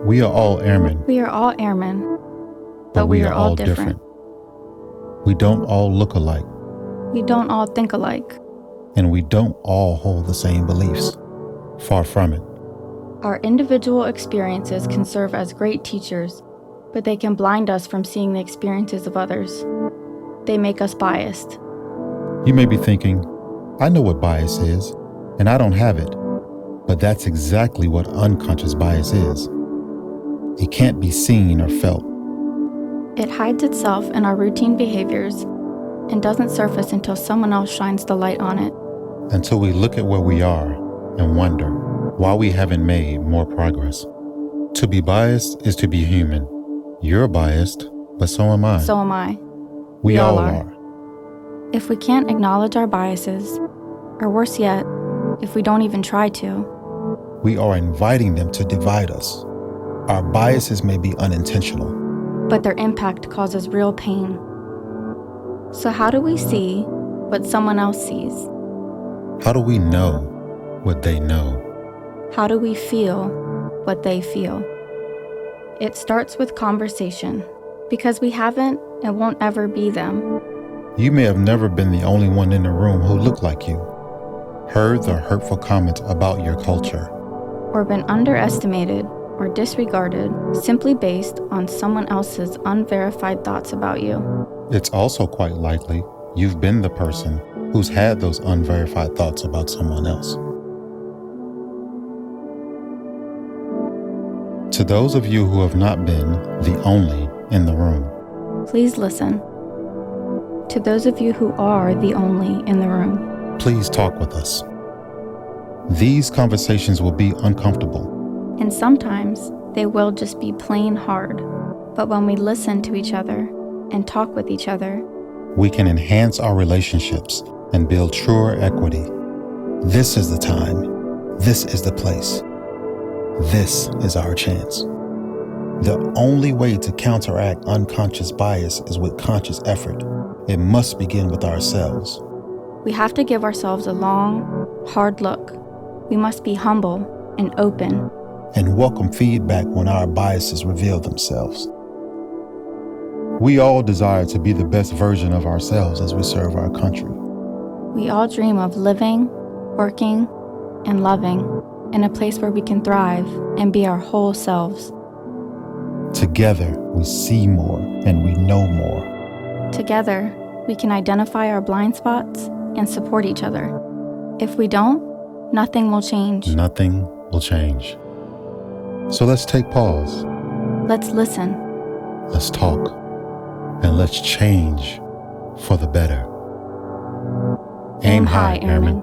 We are all airmen. We are all airmen, but we are all different. We don't all look alike. We don't all think alike. And we don't all hold the same beliefs. Far from it. Our individual experiences can serve as great teachers, but they can blind us from seeing the experiences of others. They make us biased. You may be thinking, I know what bias is, and I don't have it. But that's exactly what unconscious bias is. It can't be seen or felt. It hides itself in our routine behaviors and doesn't surface until someone else shines the light on it. Until we look at where we are and wonder why we haven't made more progress. To be biased is to be human. You're biased, but so am I. So am I. We all are. If we can't acknowledge our biases, or worse yet, if we don't even try to, we are inviting them to divide us. Our biases may be unintentional, but their impact causes real pain. So how do we see what someone else sees? How do we know what they know? How do we feel what they feel? It starts with conversation, because we haven't and won't ever be them. You may have never been the only one in the room who looked like you, heard the hurtful comments about your culture, or been underestimated or disregarded simply based on someone else's unverified thoughts about you. It's also quite likely you've been the person who's had those unverified thoughts about someone else. To those of you who have not been the only in the room, please listen. To those of you who are the only in the room, please talk with us. These conversations will be uncomfortable. And sometimes they will just be plain hard. But when we listen to each other and talk with each other, we can enhance our relationships and build truer equity. This is the time. This is the place. This is our chance. The only way to counteract unconscious bias is with conscious effort. It must begin with ourselves. We have to give ourselves a long, hard look. We must be humble and open. And welcome feedback when our biases reveal themselves. We all desire to be the best version of ourselves as we serve our country. We all dream of living, working, and loving in a place where we can thrive and be our whole selves. Together, we see more and we know more. Together, we can identify our blind spots and support each other. If we don't, nothing will change. Nothing will change. So let's take pause. Let's listen. Let's talk. And let's change for the better. Aim high, Airman.